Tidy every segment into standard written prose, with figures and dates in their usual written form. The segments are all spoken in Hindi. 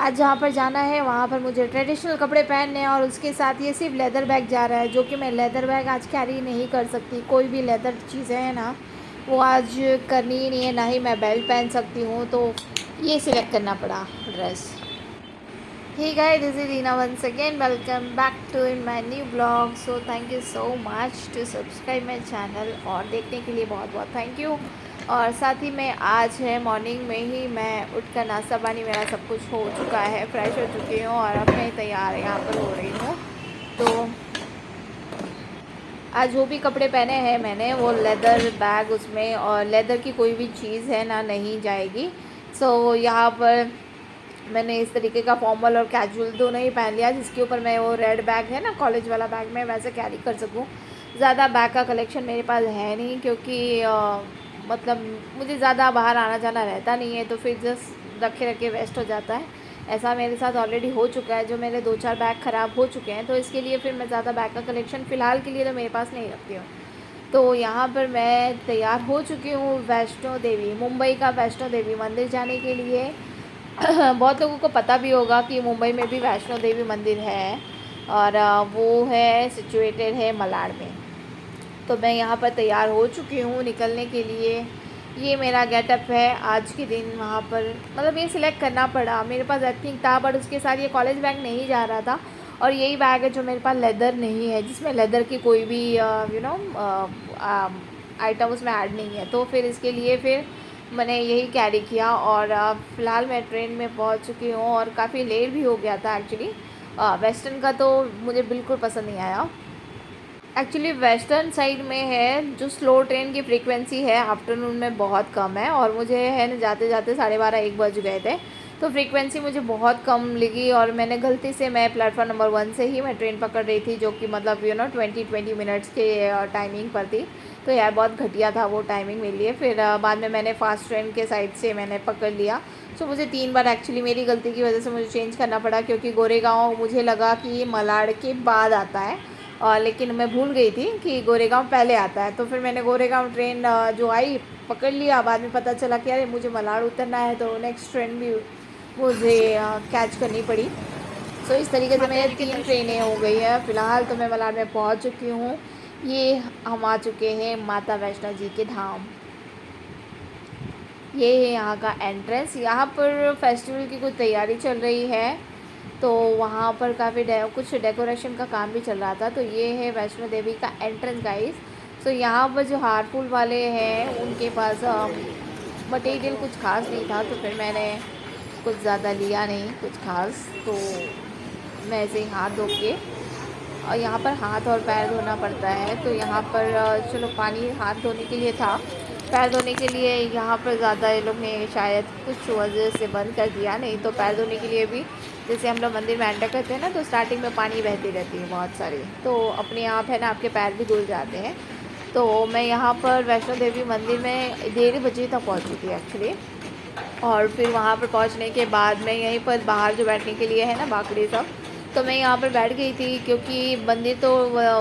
आज जहाँ पर जाना है वहाँ पर मुझे ट्रेडिशनल कपड़े पहनने हैं और उसके साथ ये सिर्फ लेदर बैग जा रहा है, जो कि मैं लेदर बैग आज कैरी नहीं कर सकती। कोई भी लेदर चीज़ें हैं ना वो आज करनी ही नहीं है, ना ही मैं बेल्ट पहन सकती हूँ, तो ये सिलेक्ट करना पड़ा dress. Hey guys, this is Reena once again. Welcome back to in my new vlog. So thank you so much to subscribe my channel और देखने के लिए बहुत बहुत थैंक यू। और साथ ही में आज है मॉर्निंग में ही मैं उठकर नाश्ता पानी मेरा सब कुछ हो चुका है, फ्रेश हो चुकी हूँ और अब मैं तैयार यहाँ पर हो रही हूँ। तो आज जो भी कपड़े पहने हैं मैंने वो लेदर बैग उसमें, और लेदर की कोई भी चीज़ है ना नहीं जाएगी। सो यहाँ पर मैंने इस तरीके का फॉर्मल और कैजुअल दोनों ही पहन लिया, जिसके ऊपर मैं वो रेड बैग है ना कॉलेज वाला बैग मैं वैसे कैरी कर सकूँ। ज़्यादा बैग का कलेक्शन मेरे पास है नहीं, क्योंकि मतलब मुझे ज़्यादा बाहर आना जाना रहता नहीं है, तो फिर जस्ट रखे रखे वेस्ट हो जाता है। ऐसा मेरे साथ ऑलरेडी हो चुका है, जो मेरे 2-4 बैग ख़राब हो चुके हैं, तो इसके लिए फिर मैं ज़्यादा बैग का कलेक्शन फ़िलहाल के लिए तो मेरे पास नहीं रखती हूँ। तो यहाँ पर मैं तैयार हो चुकी हूँ वैष्णो देवी, मुंबई का वैष्णो देवी मंदिर जाने के लिए। बहुत लोगों को पता भी होगा कि मुंबई में भी वैष्णो देवी मंदिर है, और वो है सिचुएटेड है मलाड में। तो मैं यहाँ पर तैयार हो चुकी हूँ निकलने के लिए। ये मेरा गेटअप है आज के दिन। वहाँ पर मतलब ये सिलेक्ट करना पड़ा, मेरे पास एथनिक था बट उसके साथ ये कॉलेज बैग नहीं जा रहा था, और यही बैग है जो मेरे पास लेदर नहीं है, जिसमें लेदर की कोई भी आइटम उसमें ऐड नहीं है। तो फिर इसके लिए फिर मैंने यही कैरी किया, और फ़िलहाल मैं ट्रेन में पहुंच चुकी हूँ और काफ़ी लेट भी हो गया था एक्चुअली। वेस्टर्न का तो मुझे बिल्कुल पसंद नहीं आया। एक्चुअली वेस्टर्न साइड में है जो स्लो ट्रेन की फ्रीक्वेंसी है आफ्टरनून में बहुत कम है, और मुझे है ना जाते जाते 12:30-1 बज गए थे, तो फ्रीक्वेंसी मुझे बहुत कम लगी, और मैंने गलती से मैं प्लेटफॉर्म नंबर 1 से ही मैं ट्रेन पकड़ रही थी, जो कि मतलब 20 मिनट्स के टाइमिंग पर थी। तो यार बहुत घटिया था वो टाइमिंग मेरे लिए। फिर बाद में मैंने फ़ास्ट ट्रेन के साइड से मैंने पकड़ लिया। सो मुझे 3 बार एक्चुअली मेरी गलती की वजह से मुझे चेंज करना पड़ा, क्योंकि गोरेगांव मुझे लगा कि ये मलाड के बाद आता है, और लेकिन मैं भूल गई थी कि गोरेगांव पहले आता है। तो फिर मैंने गोरेगांव ट्रेन जो आई पकड़ लिया। बाद में पता चला कि अरे मुझे मलाड उतरना है, तो नेक्स्ट ट्रेन भी मुझे कैच करनी पड़ी। सो इस तरीके से मेरे 3 ट्रेनें हो गई है। फ़िलहाल तो मैं मलाड में पहुंच चुकी हूँ। ये हम आ चुके हैं माता वैष्णो जी के धाम। ये है यहाँ का एंट्रेंस। यहाँ पर फेस्टिवल की कुछ तैयारी चल रही है, तो वहाँ पर काफ़ी कुछ डेकोरेशन का काम भी चल रहा था। तो ये है वैष्णो देवी का एंट्रेंस गाइस। तो यहाँ पर जो हारफुल वाले हैं उनके पास मटेरियल कुछ खास नहीं था, तो फिर मैंने कुछ ज़्यादा लिया नहीं कुछ खास। तो मैं ऐसे ही हाथ धो के, और यहाँ पर हाथ और पैर धोना पड़ता है, तो यहाँ पर चलो पानी हाथ धोने के लिए था, पैर धोने के लिए यहाँ पर ज़्यादा ये लोग ने शायद कुछ वजह से बंद कर दिया। नहीं तो पैर धोने के लिए भी जैसे हम लोग मंदिर में एंटर करते हैं ना, तो स्टार्टिंग में पानी बहती रहती है बहुत सारी, तो अपने आप है ना आपके पैर भी धुल जाते हैं। तो मैं यहाँ पर वैष्णो देवी मंदिर में 1:30 बजे तक पहुँची थी एक्चुअली। और फिर वहाँ पर पहुँचने के बाद मैं यहीं पर बाहर जो बैठने के लिए है ना बाकड़ी सब, तो मैं यहाँ पर बैठ गई थी, क्योंकि मंदिर तो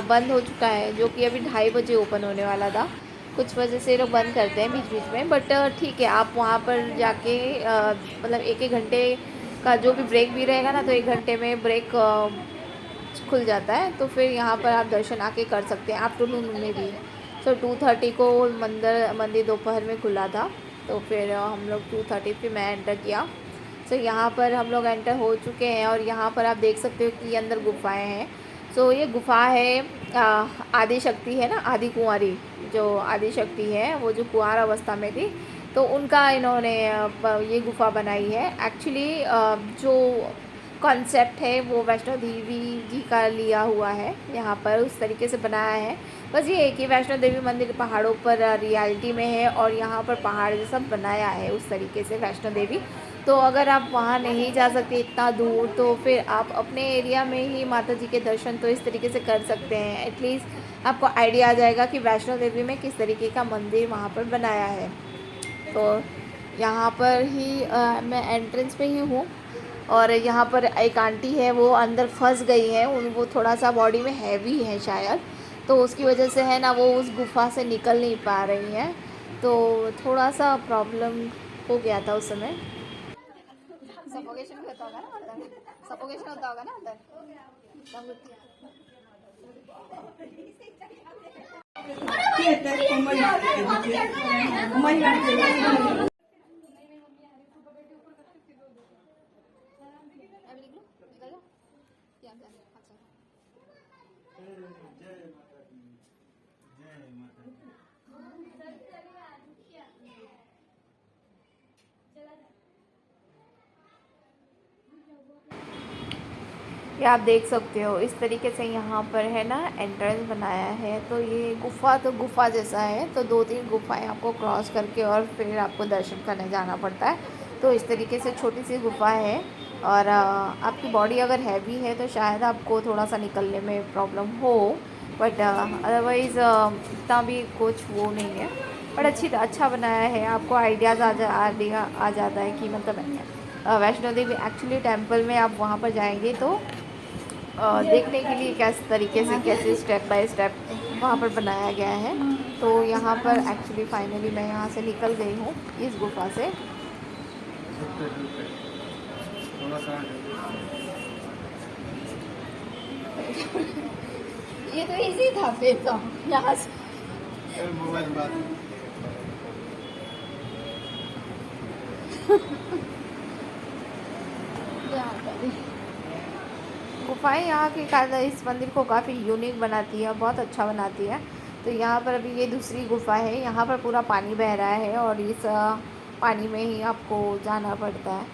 बंद हो चुका है, जो कि अभी 2:30 बजे ओपन होने वाला था। कुछ वजह से लोग बंद करते हैं बीच बीच में, बट ठीक है आप वहाँ पर जाके मतलब 1-1 घंटे का जो भी ब्रेक भी रहेगा ना, तो 1 घंटे में ब्रेक खुल जाता है, तो फिर यहाँ पर आप दर्शन आके कर सकते हैं आफ्टरनून में भी। सो 2:30 को मंदिर दोपहर में खुला था, तो फिर हम लोग 2:30 पे मैं एंटर किया। सो यहाँ पर हम लोग एंटर हो चुके हैं, और यहाँ पर आप देख सकते हो कि अंदर गुफाएं हैं। सो ये गुफा है आदि शक्ति है ना, आदि कुंवारी जो आदि शक्ति है, वो जो कुंवार अवस्था में थी, तो उनका इन्होंने ये गुफा बनाई है। एक्चुअली जो कॉन्सेप्ट है वो वैष्णो देवी जी का लिया हुआ है, यहाँ पर उस तरीके से बनाया है। बस ये है कि वैष्णो देवी मंदिर पहाड़ों पर रियलिटी में है, और यहाँ पर पहाड़ जैसा बनाया है उस तरीके से वैष्णो देवी। तो अगर आप वहाँ नहीं जा सकते इतना दूर, तो फिर आप अपने एरिया में ही माता जी के दर्शन तो इस तरीके से कर सकते हैं। एटलीस्ट आपको आइडिया आ जाएगा कि वैष्णो देवी में किस तरीके का मंदिर वहाँ पर बनाया है। तो यहाँ पर ही मैं एंट्रेंस पे ही हूँ, और यहाँ पर एक आंटी है वो अंदर फंस गई है, उन वो थोड़ा सा बॉडी में हैवी है शायद, तो उसकी वजह से है ना वो उस गुफा से निकल नहीं पा रही हैं, तो थोड़ा सा प्रॉब्लम हो गया था उस समय। सफोकेशन भी होता होगा ना अंदर, सफोकेशन होता होगा ना अंदर। ये आप देख सकते हो इस तरीके से यहाँ पर है ना एंट्रेंस बनाया है। तो ये गुफ़ा तो गुफ़ा जैसा है, तो 2-3 गुफ़ाएं आपको क्रॉस करके और फिर आपको दर्शन करने जाना पड़ता है। तो इस तरीके से छोटी सी गुफ़ा है। और आपकी बॉडी अगर हैवी है तो शायद आपको थोड़ा सा निकलने में प्रॉब्लम हो, बट अदरवाइज़ इतना भी कुछ वो नहीं है। बट अच्छा बनाया है, आपको आइडियाज़ आ जाता है कि मतलब वैष्णो देवी एक्चुअली टेम्पल में आप वहाँ पर जाएंगे तो देखने के लिए किस तरीके से कैसे स्टेप बाय स्टेप वहाँ पर बनाया गया है। तो यहाँ पर एक्चुअली फाइनली मैं यहाँ से निकल गई हूँ इस गुफ़ा से। ये तो इजी था फिर तो यहाँ से गुफाएं यहाँ की इस मंदिर को काफ़ी यूनिक बनाती है, बहुत अच्छा बनाती है। तो यहाँ पर अभी ये दूसरी गुफा है, यहाँ पर पूरा पानी बह रहा है और इस पानी में ही आपको जाना पड़ता है।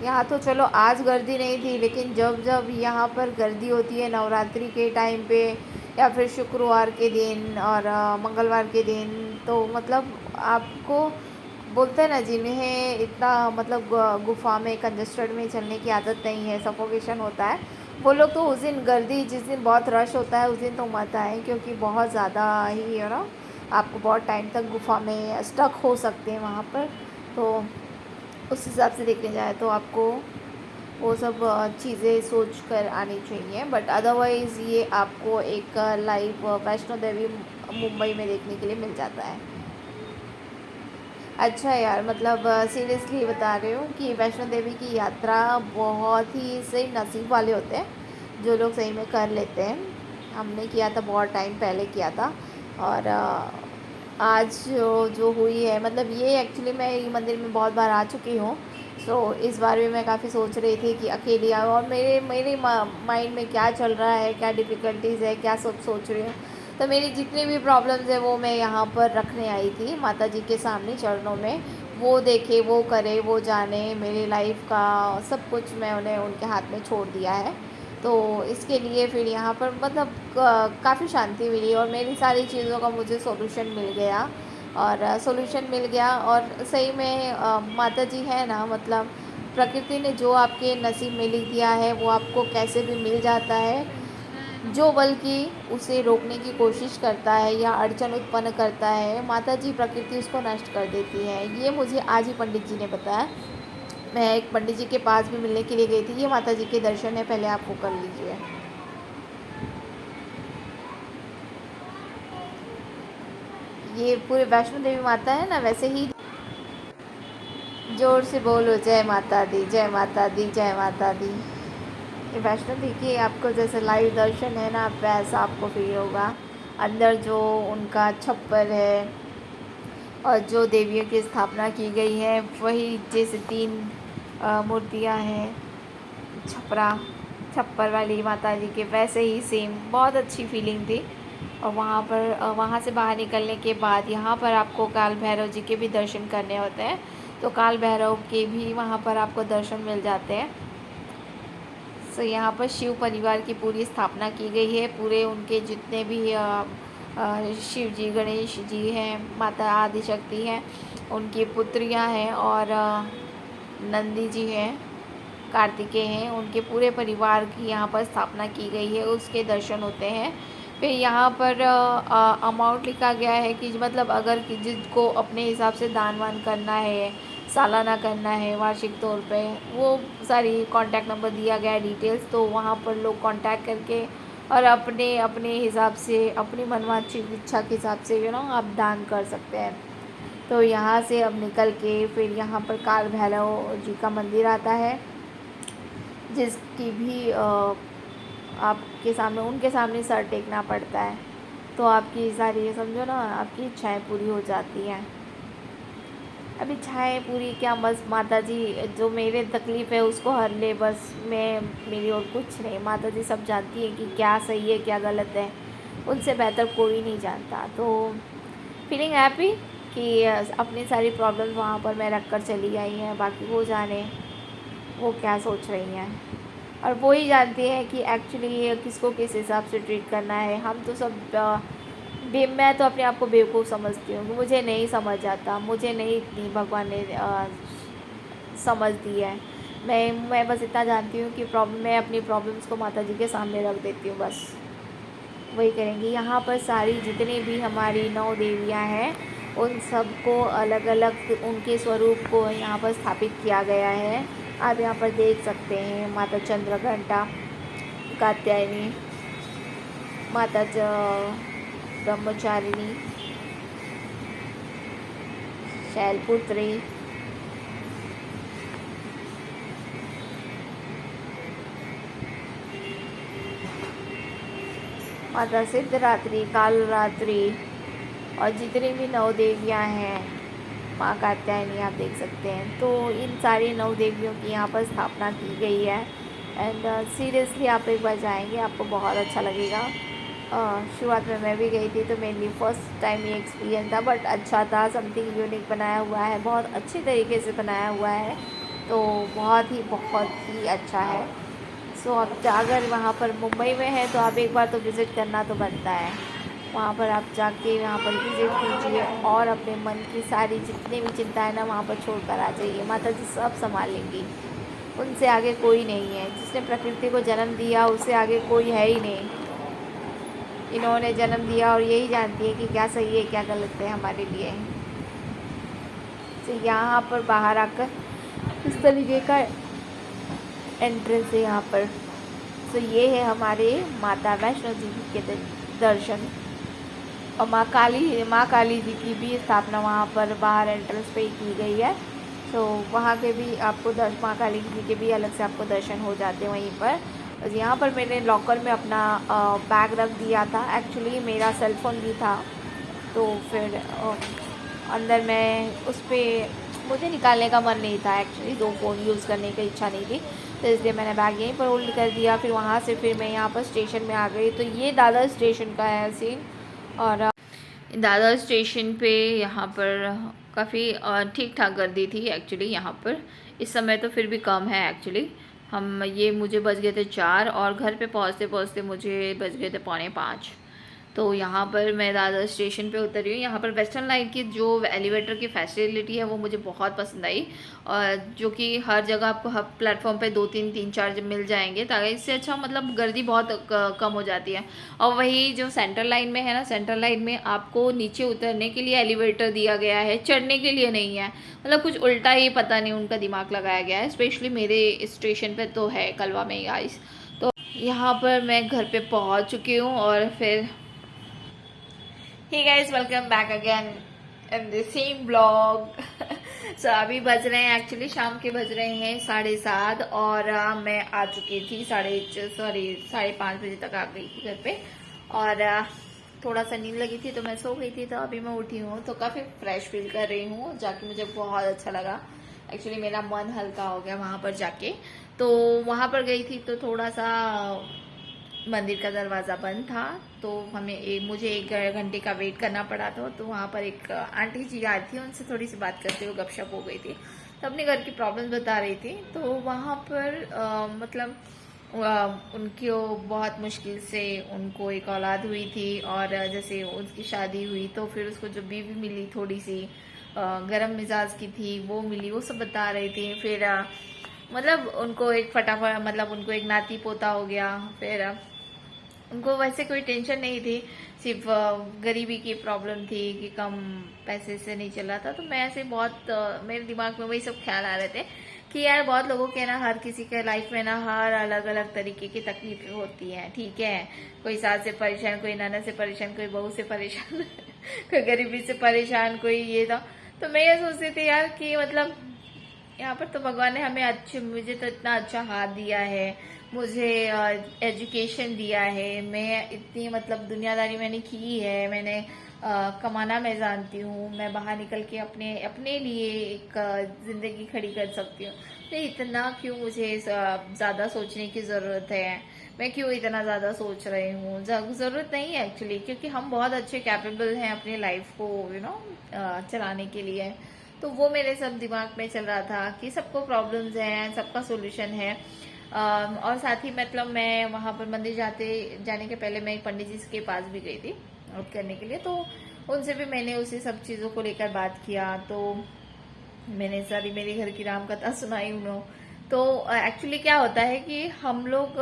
यहाँ तो चलो आज गर्दी नहीं थी, लेकिन जब जब यहाँ पर गर्दी होती है नवरात्रि के टाइम पे या फिर शुक्रवार के दिन और मंगलवार के दिन, तो मतलब आपको बोलते हैं ना जिन्हें इतना मतलब गुफा में कंजस्टेड में चलने की आदत नहीं है, सफोकेशन होता है, वो लोग तो उस दिन गर्दी जिस दिन बहुत रश होता है उस दिन तो मत आए, क्योंकि बहुत ज़्यादा ही आपको बहुत टाइम तक गुफा में स्टक हो सकते हैं वहाँ पर। तो उस हिसाब से देखने जाए तो आपको वो सब चीज़ें सोच कर आनी चाहिए। बट अदरवाइज़ ये आपको एक लाइव वैष्णो देवी मुंबई में देखने के लिए मिल जाता है। अच्छा यार, मतलब सीरियसली बता रही हूँ कि वैष्णो देवी की यात्रा बहुत ही सही नसीब वाले होते हैं जो लोग सही में कर लेते हैं। हमने किया था, बहुत टाइम पहले किया था, और आज जो हुई है, मतलब ये एक्चुअली मैं ये मंदिर में बहुत बार आ चुकी हूँ। सो इस बार भी मैं काफ़ी सोच रही थी कि अकेली आऊँ, और मेरे माइंड में क्या चल रहा है, क्या डिफ़िकल्टीज़ है, क्या सोच रही हूँ। तो मेरी जितनी भी प्रॉब्लम्स है वो मैं यहाँ पर रखने आई थी माता जी के सामने चरणों में। वो देखे, वो करे, वो जाने, मेरी लाइफ का सब कुछ मैं उन्हें उनके हाथ में छोड़ दिया है। तो इसके लिए फिर यहाँ पर मतलब काफ़ी शांति मिली और मेरी सारी चीज़ों का मुझे सॉल्यूशन मिल गया। और सही में माता जी है ना, मतलब प्रकृति ने जो आपके नसीब में लिख दिया है वो आपको कैसे भी मिल जाता है। जो बल्कि उसे रोकने की कोशिश करता है या अड़चन उत्पन्न करता है, माता जी प्रकृति उसको नष्ट कर देती है। ये मुझे आज ही पंडित जी ने बताया। मैं एक पंडित जी के पास भी मिलने के लिए गई थी। ये माता जी के दर्शन है, पहले आप वो कर लीजिए। ये पूरे वैष्णो देवी माता है ना, वैसे ही जोर से बोलो जय माता दी, जय माता दी, जय माता दी। ये वैष्णो देवी की आपको जैसे लाइव दर्शन है ना, वैसा आपको फील होगा। अंदर जो उनका छप्पर है और जो देवियों की स्थापना की गई है, वही जैसे 3 मूर्तियाँ हैं छप्पर वाली माता जी के, वैसे ही सेम, बहुत अच्छी फीलिंग थी। और वहाँ से बाहर निकलने के बाद यहाँ पर आपको काल भैरव जी के भी दर्शन करने होते हैं। तो काल भैरव के भी वहाँ पर आपको दर्शन मिल जाते हैं। सो यहाँ पर शिव परिवार की पूरी स्थापना की गई है। पूरे उनके जितने भी शिव जी, गणेश जी हैं, माता आदिशक्ति हैं, उनकी पुत्रियाँ हैं, और नंदी जी हैं, कार्तिकेय हैं, उनके पूरे परिवार की यहाँ पर स्थापना की गई है, उसके दर्शन होते हैं। फिर यहाँ पर अमाउंट लिखा गया है कि मतलब अगर जिसको अपने हिसाब से दान वान करना है, सालाना करना है, वार्षिक तौर पे, वो सारी कॉन्टैक्ट नंबर दिया गया है, डिटेल्स। तो वहाँ पर लोग कॉन्टैक्ट करके और अपने अपने हिसाब से, अपनी मनवांछित इच्छा के हिसाब से आप दान कर सकते हैं। तो यहाँ से अब निकल के फिर यहाँ पर काल भैरव जी का मंदिर आता है, जिसकी भी आपके सामने उनके सामने सर टेकना पड़ता है, तो आपकी सारी समझो ना आपकी इच्छाएं पूरी हो जाती हैं। अब इच्छाएं पूरी क्या, बस माता जी जो मेरे तकलीफ़ है उसको हर ले, बस मैं मेरी और कुछ नहीं। माता जी सब जानती हैं कि क्या सही है क्या गलत है, उनसे बेहतर कोई नहीं जानता। तो फीलिंग हैप्पी कि अपनी सारी प्रॉब्लम्स वहाँ पर मैं रख कर चली आई हैं, बाकी वो जाने वो क्या सोच रही हैं, और वो ही जानती है कि एक्चुअली किसको किस हिसाब से ट्रीट करना है। हम तो सब मैं तो अपने आप को बेवकूफ़ समझती हूँ कि मुझे नहीं समझ आता, मुझे नहीं इतनी भगवान ने समझ दी है। मैं बस इतना जानती हूँ कि मैं अपनी प्रॉब्लम्स को माता जी के सामने रख देती हूँ, बस वही करेंगी। यहाँ पर सारी जितनी भी हमारी 9 देवियाँ हैं उन सबको अलग अलग उनके स्वरूप को यहाँ पर स्थापित किया गया है। आप यहाँ पर देख सकते हैं माता चंद्रघंटा, कात्यायनी, माता ब्रह्मचारिणी, शैलपुत्री, माता सिद्धरात्रि, कालरात्रि, और जितनी भी 9 देवियाँ हैं, माँ कात्यायनी आप देख सकते हैं। तो इन सारी 9 देवियों की यहाँ पर स्थापना की गई है। एंड सीरियसली आप एक बार जाएंगे, आपको बहुत अच्छा लगेगा। शुरुआत में मैं भी गई थी तो मेरे लिए फ़र्स्ट टाइम ये एक्सपीरियंस था, बट अच्छा था। समथिंग यूनिक बनाया हुआ है, बहुत अच्छी तरीके से बनाया हुआ है, तो बहुत ही अच्छा है। सो आप अगर वहाँ पर मुंबई में है तो आप एक बार तो विज़िट करना तो बनता है। वहाँ पर आप जाके वहाँ पर विज़िट कीजिए और अपने मन की सारी जितनी भी चिंताएं ना वहाँ पर छोड़ कर आ जाइए। माता जी सब संभालेंगी, उनसे आगे कोई नहीं है। जिसने प्रकृति को जन्म दिया उससे आगे कोई है ही नहीं। इन्होंने जन्म दिया और यही जानती है कि क्या सही है क्या गलत है हमारे लिए। तो यहाँ पर बाहर आकर इस तरीके का एंट्रेंस है यहाँ पर। तो ये है हमारे माता वैष्णो देवी के दर्शन। और माँ काली जी की भी स्थापना वहाँ पर बाहर एंट्रेंस पे ही की गई है। तो वहाँ के भी आपको माँ काली जी के भी अलग से आपको दर्शन हो जाते हैं वहीं पर। यहाँ पर मैंने लॉकर में अपना बैग रख दिया था, एक्चुअली मेरा सेल फ़ोन भी था, तो फिर अंदर मैं उस पर मुझे निकालने का मन नहीं था, एक्चुअली 2 फ़ोन यूज़ करने की इच्छा नहीं थी, तो इसलिए मैंने बैग यहीं पर होल्ड कर दिया। फिर वहाँ से फिर मैं यहाँ पर स्टेशन में आ गई। तो ये दादर स्टेशन का है सीन। और दादर स्टेशन पे यहाँ पर काफ़ी ठीक ठाक गर्दी थी एक्चुअली। यहाँ पर इस समय तो फिर भी कम है एक्चुअली। मुझे बज गए थे 4 और घर पे पहुँचते पहुँचते मुझे बज गए थे 4:45। तो यहाँ पर मैं दादर स्टेशन पे उतरी हूँ। यहाँ पर वेस्टर्न लाइन की जो एलिवेटर की फैसिलिटी है वो मुझे बहुत पसंद आई, और जो कि हर जगह आपको हर प्लेटफॉर्म पे 2-3 जब मिल जाएंगे, ताकि इससे अच्छा मतलब गर्दी बहुत कम हो जाती है। और वही जो सेंट्रल लाइन में है ना, सेंट्रल लाइन में आपको नीचे उतरने के लिए एलिवेटर दिया गया है, चढ़ने के लिए नहीं है। मतलब कुछ उल्टा ही पता नहीं उनका दिमाग लगाया गया है, स्पेशली मेरे स्टेशन पर तो है कलवा में गाइस। तो यहाँ पर मैं घर पे पहुँच चुकी हूँ और फिर hey guys, welcome back again in the same blog. So अभी बज रहे हैं, एक्चुअली शाम के बज रहे हैं 7:30, और मैं आ चुकी थी 5:30 बजे तक आ गई थी घर पे। और थोड़ा सा नींद लगी थी तो मैं सो गई थी, तो अभी मैं उठी हूँ तो काफ़ी फ्रेश फील कर रही हूँ। जाके मुझे बहुत अच्छा लगा, एक्चुअली मेरा मन हल्का हो गया वहाँ पर जाके। तो वहाँ पर गई थी तो थोड़ा सा मंदिर का दरवाज़ा बंद था, तो मुझे 1 घंटे का वेट करना पड़ा था। तो वहाँ पर एक आंटी जी आई थी, उनसे थोड़ी सी बात करते हुए गपशप हो गई थी, तो अपने घर की प्रॉब्लम्स बता रही थी। तो वहाँ पर मतलब उनकी बहुत मुश्किल से उनको एक औलाद हुई थी, और जैसे उसकी शादी हुई तो फिर उसको जो बीवी मिली थोड़ी सी गरम मिजाज की थी वो मिली, वो सब बता रही थी। फिर मतलब उनको एक फटाफट मतलब उनको एक नाती पोता हो गया। फिर उनको वैसे कोई टेंशन नहीं थी, सिर्फ गरीबी की प्रॉब्लम थी कि कम पैसे से नहीं चल रहा था। तो मैं ऐसे बहुत मेरे दिमाग में वही सब ख्याल आ रहे थे कि यार बहुत लोगों के ना, हर किसी के लाइफ में ना हर अलग अलग तरीके की तकलीफें होती हैं, ठीक है। कोई सास से परेशान, कोई ननद से परेशान, कोई बहू से परेशान कोई गरीबी से परेशान, कोई ये था। तो मैं ये सोचती थी यार कि मतलब यहाँ पर तो भगवान ने हमें मुझे तो इतना अच्छा हाथ दिया है, मुझे एजुकेशन दिया है, मैं इतनी मतलब दुनियादारी मैंने की है, मैंने कमाना मैं जानती हूँ, मैं बाहर निकल के अपने अपने लिए एक जिंदगी खड़ी कर सकती हूँ। तो इतना क्यों मुझे ज्यादा सोचने की जरूरत है, मैं क्यों इतना ज्यादा सोच रही हूँ? जरूरत नहीं है एक्चुअली, क्योंकि हम बहुत अच्छे कैपेबल हैं अपनी लाइफ को चलाने के लिए। तो वो मेरे सब दिमाग में चल रहा था कि सबको प्रॉब्लम्स हैं, सबका सोल्यूशन है। और साथ ही मतलब मैं वहां पर मंदिर जाने के पहले मैं एक पंडित जी के पास भी गई थी आउट करने के लिए। तो उनसे भी मैंने उसी सब चीजों को लेकर बात किया। तो मैंने सारी मेरे घर की राम कथा सुनाई उन्होंने। तो एक्चुअली क्या होता है कि हम लोग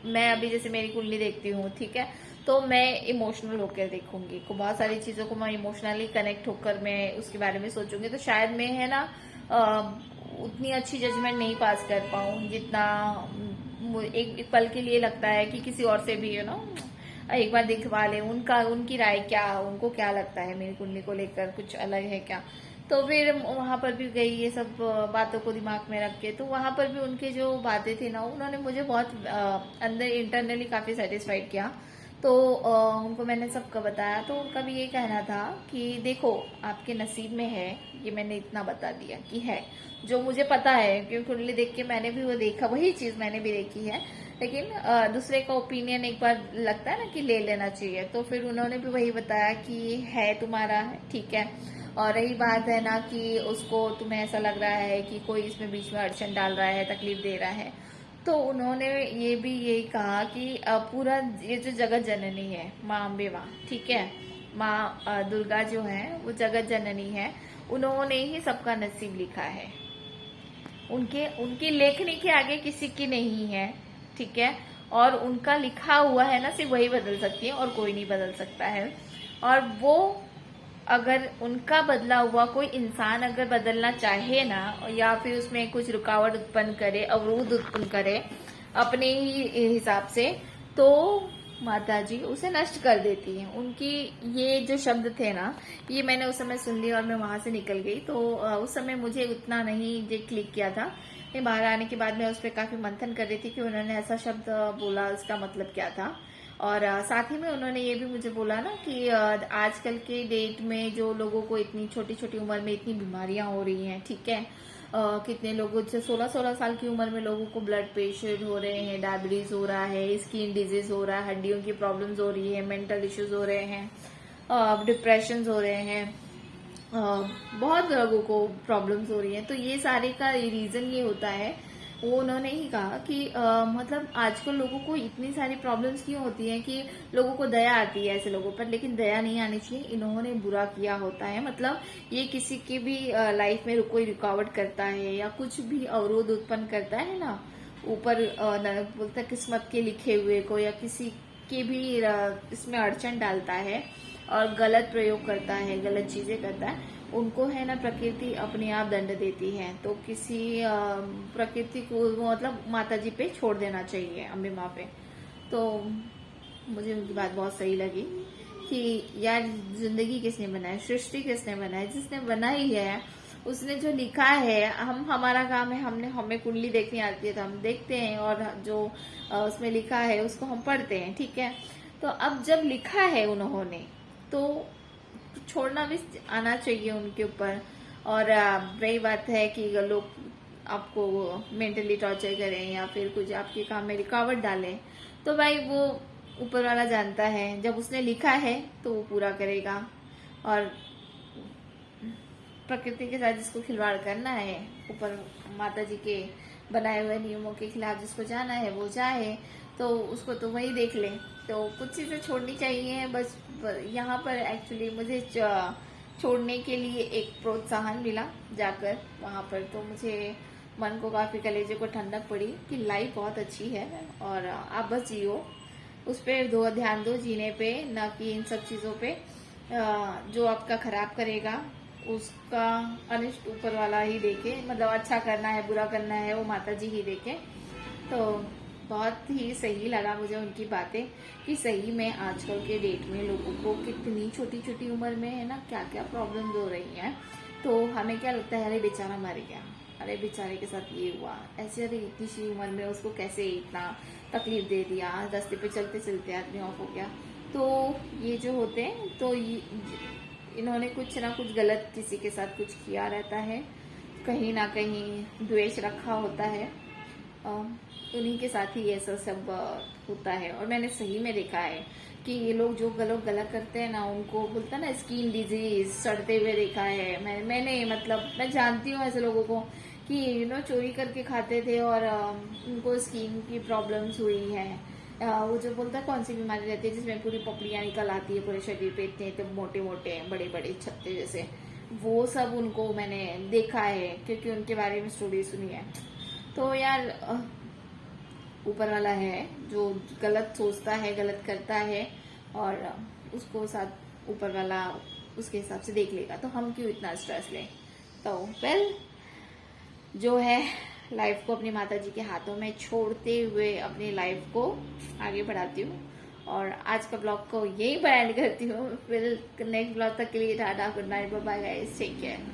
मैं अभी जैसे मेरी कुंडली देखती हूँ, ठीक है, तो मैं इमोशनल होकर देखूंगी को बहुत सारी चीजों को मैं इमोशनली कनेक्ट होकर मैं उसके बारे में सोचूंगी। तो शायद मैं है ना उतनी अच्छी जजमेंट नहीं पास कर पाऊँ जितना एक पल के लिए लगता है कि किसी और से भी एक बार दिखवा ले, उनकी राय क्या, उनको क्या लगता है मेरी कुंडली को लेकर, कुछ अलग है क्या। तो फिर वहां पर भी गई ये सब बातों को दिमाग में रख के। तो वहां पर भी उनके जो बातें थी ना, उन्होंने मुझे बहुत अंदर इंटरनली काफी सेटिस्फाइड किया। तो उनको मैंने सबका बताया। तो उनका भी ये कहना था कि देखो आपके नसीब में है, ये मैंने इतना बता दिया कि है, जो मुझे पता है क्योंकि कुंडली देख के मैंने भी वो देखा, वही चीज मैंने भी देखी है। लेकिन दूसरे का ओपिनियन एक बार लगता है ना कि ले लेना चाहिए। तो फिर उन्होंने भी वही बताया कि है तुम्हारा, ठीक है। और रही बात है ना कि उसको तुम्हें ऐसा लग रहा है कि कोई इसमें बीच में अड़चन डाल रहा है, तकलीफ दे रहा है, तो उन्होंने ये भी यही कहा कि पूरा ये जो जगत जननी है माँ अम्बे माँ, ठीक है, माँ दुर्गा जो है वो जगत जननी है, उन्होंने ही सबका नसीब लिखा है। उनके उनकी लेखनी के आगे किसी की नहीं है, ठीक है। और उनका लिखा हुआ है ना, सिर्फ वही बदल सकती है और कोई नहीं बदल सकता है। और वो अगर उनका बदला हुआ कोई इंसान अगर बदलना चाहे ना, या फिर उसमें कुछ रुकावट उत्पन्न करे, अवरोध उत्पन्न करे अपने ही हिसाब से, तो माता जी उसे नष्ट कर देती हैं। उनकी ये जो शब्द थे ना, ये मैंने उस समय सुन लिया और मैं वहां से निकल गई। तो उस समय मुझे उतना नहीं ये क्लिक किया था। मैं बाहर आने के बाद मैं उस पर काफी मंथन कर रही थी कि उन्होंने ऐसा शब्द बोला, उसका मतलब क्या था। और साथ ही में उन्होंने ये भी मुझे बोला ना कि आजकल के डेट में जो लोगों को इतनी छोटी छोटी उम्र में इतनी बीमारियां हो रही हैं, ठीक है, कितने लोगों से 16-16 साल की उम्र में लोगों को ब्लड प्रेशर हो रहे हैं, डायबिटीज हो रहा है, स्किन डिजीज हो रहा है, हड्डियों की प्रॉब्लम्स हो रही है, मेंटल इश्यूज हो रहे हैं, डिप्रेशन हो रहे हैं, बहुत लोगों को प्रॉब्लम्स हो रही है। तो ये सारे का रीजन ये होता है, वो उन्होंने ही कहा कि मतलब आजकल लोगों को इतनी सारी प्रॉब्लम्स क्यों होती हैं कि लोगों को दया आती है ऐसे लोगों पर, लेकिन दया नहीं आनी चाहिए। इन्होंने बुरा किया होता है, मतलब ये किसी की भी लाइफ में कोई रुकावट करता है या कुछ भी अवरोध उत्पन्न करता है ना, ऊपर बोलता किस्मत के लिखे हुए को, या किसी के भी इसमें अड़चन डालता है और गलत प्रयोग करता है, गलत चीजें करता है, उनको है ना प्रकृति अपने आप दंड देती है। तो किसी प्रकृति को मतलब माता जी पे छोड़ देना चाहिए, अम्बे माँ पे। तो मुझे उनकी बात बहुत सही लगी कि यार जिंदगी किसने बनाई, सृष्टि किसने बनाई, जिसने बनाई है उसने जो लिखा है, हमारा काम है, हमें कुंडली देखनी आती है तो हम देखते हैं, और जो उसमें लिखा है उसको हम पढ़ते हैं, ठीक है। तो अब जब लिखा है उन्होंने, तो छोड़ना भी आना चाहिए उनके ऊपर। और रही बात है कि लोग आपको मेंटली टॉर्चर करें या फिर कुछ आपके काम में रुकावट डालें, तो भाई वो ऊपर वाला जानता है, जब उसने लिखा है तो वो पूरा करेगा। और प्रकृति के साथ जिसको खिलवाड़ करना है, ऊपर माता जी के बनाए हुए नियमों के खिलाफ जिसको जाना है वो जाए, तो उसको तो वही देख ले। तो कुछ चीजें छोड़नी चाहिए बस। यहाँ पर एक्चुअली मुझे छोड़ने के लिए एक प्रोत्साहन मिला जाकर वहां पर, तो मुझे मन को काफी, कलेजे को ठंडक पड़ी कि लाइफ बहुत अच्छी है और आप बस जियो, उस पर ध्यान दो जीने पे, ना कि इन सब चीजों पे। जो आपका खराब करेगा उसका अनिष्ट ऊपर वाला ही देखे, मतलब अच्छा करना है बुरा करना है वो माता जी ही देखे। तो बहुत ही सही लगा मुझे उनकी बातें कि सही में आजकल के डेट में लोगों को कितनी छोटी छोटी उम्र में है ना क्या क्या प्रॉब्लम्स हो रही हैं। तो हमें क्या लगता है अरे बेचारा मर गया, अरे बेचारे के साथ ये हुआ ऐसे, अरे इतनी सी उम्र में उसको कैसे इतना तकलीफ दे दिया, रास्ते पे चलते चलते आदमी ऑफ हो गया। तो ये जो होते हैं तो इन्होंने कुछ ना कुछ गलत किसी के साथ कुछ किया रहता है, कहीं ना कहीं द्वेष रखा होता है, उन्हीं के साथ ही ये सब होता है। और मैंने सही में देखा है कि ये लोग जो गलत करते हैं ना उनको बोलता है ना स्किन डिजीज सड़ते हुए देखा है। मैंने मतलब मैं जानती हूँ ऐसे लोगों को कि चोरी करके खाते थे और उनको स्किन की प्रॉब्लम्स हुई है। वो जो बोलता है कौन सी बीमारी रहती है जिसमें पूरी पपड़ियाँ निकल आती है पूरे शरीर पे, इतने मोटे मोटे बड़े बड़े छत्ते जैसे, वो सब उनको मैंने देखा है क्योंकि उनके बारे में स्टोरी सुनी है। तो यार ऊपर वाला है जो गलत सोचता है गलत करता है और उसको साथ ऊपर वाला उसके हिसाब से देख लेगा, तो हम क्यों इतना स्ट्रेस लें। तो वेल जो है लाइफ को अपनी माता जी के हाथों में छोड़ते हुए अपनी लाइफ को आगे बढ़ाती हूँ और आज का ब्लॉग को यही पर एंड करती हूँ। फिर नेक्स्ट ब्लॉग तक के लिए tata, good night, bye bye guys, take care.